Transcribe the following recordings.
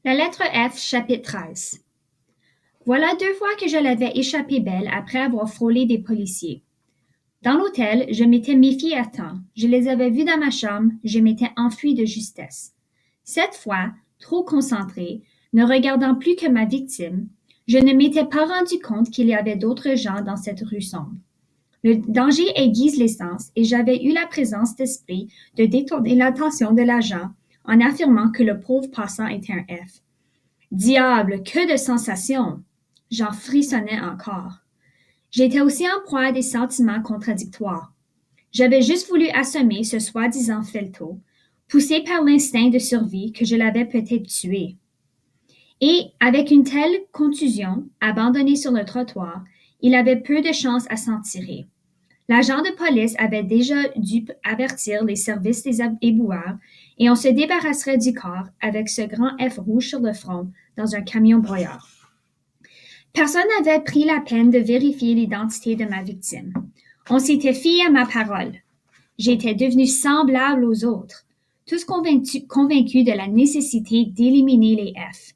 La lettre F, chapitre 13. Voilà 2 fois que je l'avais échappé belle après avoir frôlé des policiers. Dans l'hôtel, je m'étais méfiée à temps. Je les avais vus dans ma chambre, je m'étais enfuie de justesse. Cette fois, trop concentrée, ne regardant plus que ma victime, je ne m'étais pas rendu compte qu'il y avait d'autres gens dans cette rue sombre. Le danger aiguise les sens et j'avais eu la présence d'esprit de détourner l'attention de l'agent en affirmant que le pauvre passant était un F. Diable, que de sensations! J'en frissonnais encore. J'étais aussi en proie à des sentiments contradictoires. J'avais juste voulu assommer ce soi-disant Felto, poussé par l'instinct de survie que je l'avais peut-être tué. Et, avec une telle contusion, abandonné sur le trottoir, il avait peu de chance à s'en tirer. L'agent de police avait déjà dû avertir les services des éboueurs et on se débarrasserait du corps avec ce grand F rouge sur le front dans un camion broyeur. Personne n'avait pris la peine de vérifier l'identité de ma victime. On s'était fié à ma parole. J'étais devenue semblable aux autres, tous convaincus de la nécessité d'éliminer les F.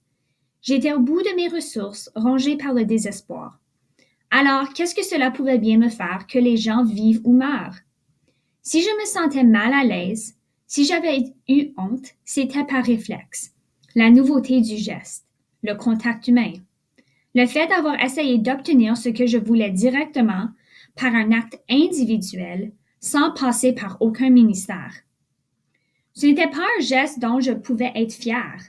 J'étais au bout de mes ressources, rongée par le désespoir. Alors, qu'est-ce que cela pouvait bien me faire que les gens vivent ou meurent? Si je me sentais mal à l'aise, si j'avais eu honte, c'était par réflexe. La nouveauté du geste, le contact humain. Le fait d'avoir essayé d'obtenir ce que je voulais directement par un acte individuel, sans passer par aucun ministère. Ce n'était pas un geste dont je pouvais être fière.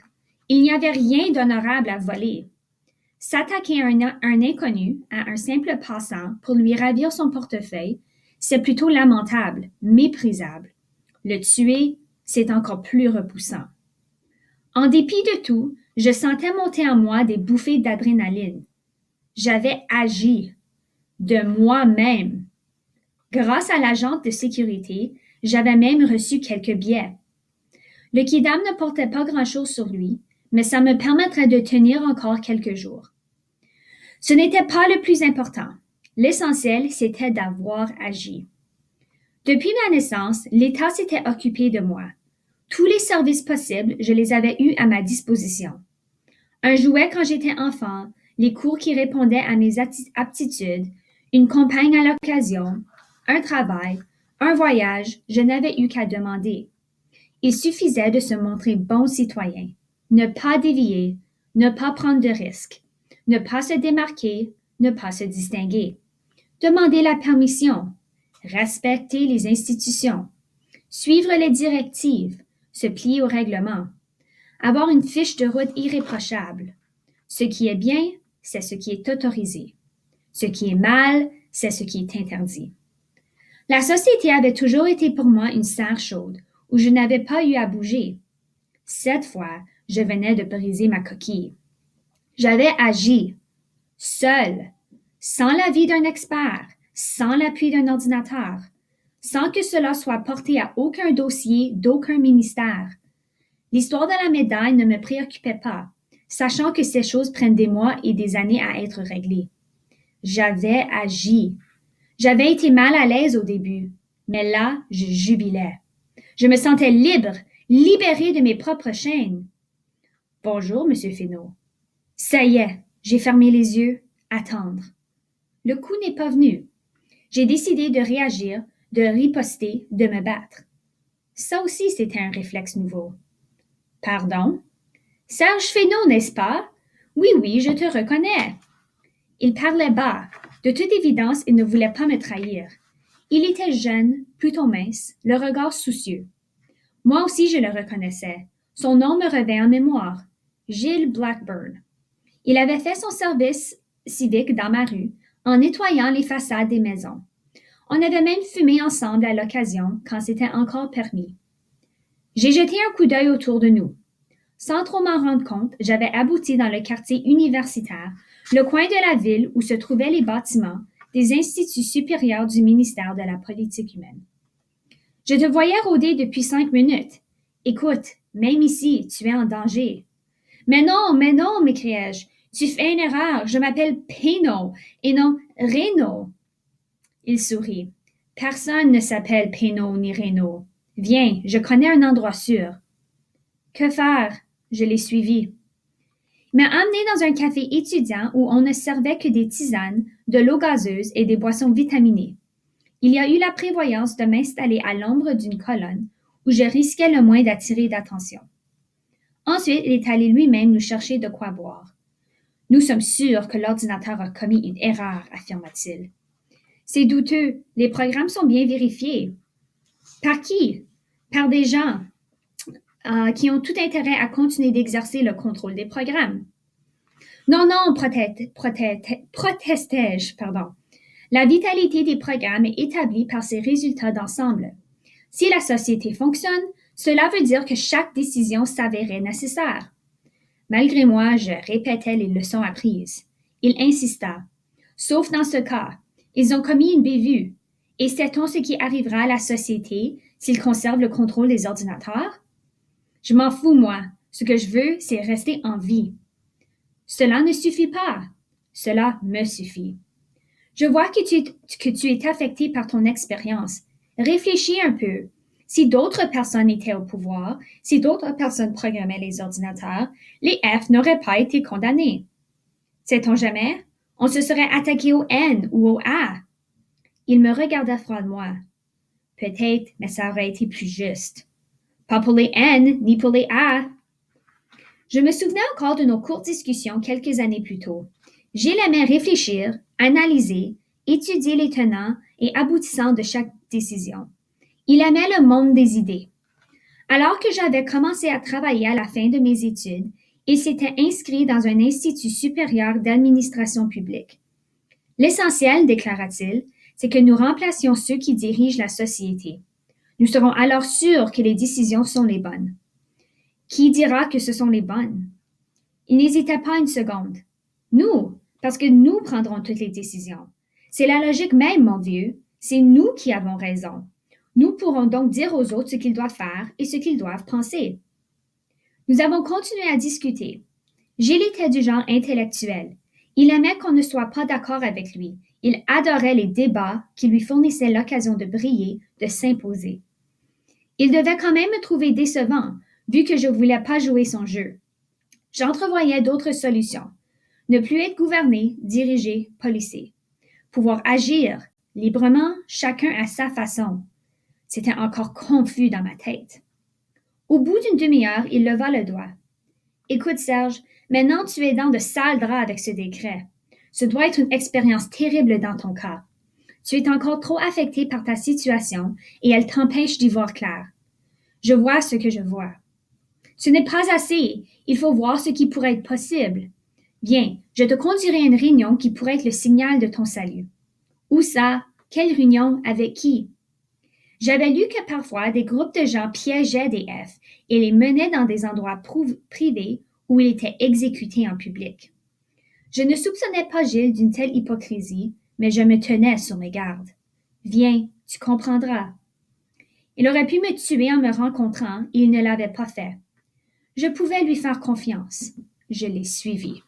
Il n'y avait rien d'honorable à voler. S'attaquer à un inconnu, à un simple passant, pour lui ravir son portefeuille, c'est plutôt lamentable, méprisable. Le tuer, c'est encore plus repoussant. En dépit de tout, je sentais monter en moi des bouffées d'adrénaline. J'avais agi de moi-même. Grâce à l'agente de sécurité, j'avais même reçu quelques billets. Le kidam ne portait pas grand-chose sur lui, mais ça me permettrait de tenir encore quelques jours. Ce n'était pas le plus important. L'essentiel, c'était d'avoir agi. Depuis ma naissance, l'État s'était occupé de moi. Tous les services possibles, je les avais eus à ma disposition. Un jouet quand j'étais enfant, les cours qui répondaient à mes aptitudes, une compagne à l'occasion, un travail, un voyage, je n'avais eu qu'à demander. Il suffisait de se montrer bon citoyen, ne pas dévier, ne pas prendre de risques, ne pas se démarquer, ne pas se distinguer. Demander la permission, respecter les institutions, suivre les directives, se plier au règlement, avoir une fiche de route irréprochable. Ce qui est bien, c'est ce qui est autorisé. Ce qui est mal, c'est ce qui est interdit. La société avait toujours été pour moi une serre chaude, où je n'avais pas eu à bouger. Cette fois, je venais de briser ma coquille. J'avais agi, seul, sans l'avis d'un expert, sans l'appui d'un ordinateur, sans que cela soit porté à aucun dossier d'aucun ministère. L'histoire de la médaille ne me préoccupait pas, sachant que ces choses prennent des mois et des années à être réglées. J'avais agi. J'avais été mal à l'aise au début, mais là, je jubilais. Je me sentais libre, libérée de mes propres chaînes. Bonjour, Monsieur Fesneau. Ça y est, j'ai fermé les yeux, attendre. Le coup n'est pas venu. J'ai décidé de réagir, de riposter, de me battre. Ça aussi, c'était un réflexe nouveau. Pardon? Serge Fesneau, n'est-ce pas? Oui, oui, je te reconnais. Il parlait bas. De toute évidence, il ne voulait pas me trahir. Il était jeune, plutôt mince, le regard soucieux. Moi aussi, je le reconnaissais. Son nom me revint en mémoire. Gilles Blackburn. Il avait fait son service civique dans ma rue, en nettoyant les façades des maisons. On avait même fumé ensemble à l'occasion, quand c'était encore permis. J'ai jeté un coup d'œil autour de nous. Sans trop m'en rendre compte, j'avais abouti dans le quartier universitaire, le coin de la ville où se trouvaient les bâtiments des instituts supérieurs du ministère de la politique humaine. Je te voyais rôder depuis 5 minutes. Écoute, même ici, tu es en danger. Mais non, m'écriai-je. Tu fais une erreur. Je m'appelle Pénaud et non Reynaud. Il sourit. Personne ne s'appelle Pénaud ni Reynaud. Viens, je connais un endroit sûr. Que faire? Je l'ai suivi. Il m'a amené dans un café étudiant où on ne servait que des tisanes, de l'eau gazeuse et des boissons vitaminées. Il y a eu la prévoyance de m'installer à l'ombre d'une colonne où je risquais le moins d'attirer d'attention. Ensuite, il est allé lui-même nous chercher de quoi boire. Nous sommes sûrs que l'ordinateur a commis une erreur, affirma-t-il. C'est douteux. Les programmes sont bien vérifiés. Par qui? Par des gens qui ont tout intérêt à continuer d'exercer le contrôle des programmes. Non, non, protestai-je, pardon. La vitalité des programmes est établie par ses résultats d'ensemble. Si la société fonctionne, cela veut dire que chaque décision s'avérait nécessaire. Malgré moi, je répétais les leçons apprises. Il insista. Sauf dans ce cas, ils ont commis une bévue. Et sait-on ce qui arrivera à la société s'ils conservent le contrôle des ordinateurs? Je m'en fous, moi. Ce que je veux, c'est rester en vie. Cela ne suffit pas. Cela me suffit. Je vois que tu es affecté par ton expérience. Réfléchis un peu. Si d'autres personnes étaient au pouvoir, si d'autres personnes programmaient les ordinateurs, les F n'auraient pas été condamnés. Sait-on jamais? On se serait attaqué au N ou au A. Il me regarda froidement. Peut-être, mais ça aurait été plus juste. Pas pour les N, ni pour les A. Je me souvenais encore de nos courtes discussions quelques années plus tôt. J'aimais réfléchir, analyser, étudier les tenants et aboutissants de chaque décision. Il aimait le monde des idées. Alors que j'avais commencé à travailler à la fin de mes études, il s'était inscrit dans un institut supérieur d'administration publique. L'essentiel, déclara-t-il, c'est que nous remplacions ceux qui dirigent la société. Nous serons alors sûrs que les décisions sont les bonnes. Qui dira que ce sont les bonnes? Il n'hésitait pas une seconde. Nous, parce que nous prendrons toutes les décisions. C'est la logique même, mon vieux. C'est nous qui avons raison. Nous pourrons donc dire aux autres ce qu'ils doivent faire et ce qu'ils doivent penser. Nous avons continué à discuter. Gilles était du genre intellectuel. Il aimait qu'on ne soit pas d'accord avec lui. Il adorait les débats qui lui fournissaient l'occasion de briller, de s'imposer. Il devait quand même me trouver décevant, vu que je ne voulais pas jouer son jeu. J'entrevoyais d'autres solutions. Ne plus être gouverné, dirigé, policé. Pouvoir agir librement, chacun à sa façon. C'était encore confus dans ma tête. Au bout d'une demi-heure, il leva le doigt. Écoute, Serge, maintenant tu es dans de sales draps avec ce décret. Ce doit être une expérience terrible dans ton cas. Tu es encore trop affecté par ta situation et elle t'empêche d'y voir clair. Je vois ce que je vois. Ce n'est pas assez. Il faut voir ce qui pourrait être possible. Viens, je te conduirai à une réunion qui pourrait être le signal de ton salut. Où ça? Quelle réunion? Avec qui? J'avais lu que parfois des groupes de gens piégeaient des F et les menaient dans des endroits privés où ils étaient exécutés en public. Je ne soupçonnais pas Gilles d'une telle hypocrisie, mais je me tenais sur mes gardes. Viens, tu comprendras. Il aurait pu me tuer en me rencontrant et il ne l'avait pas fait. Je pouvais lui faire confiance. Je l'ai suivi.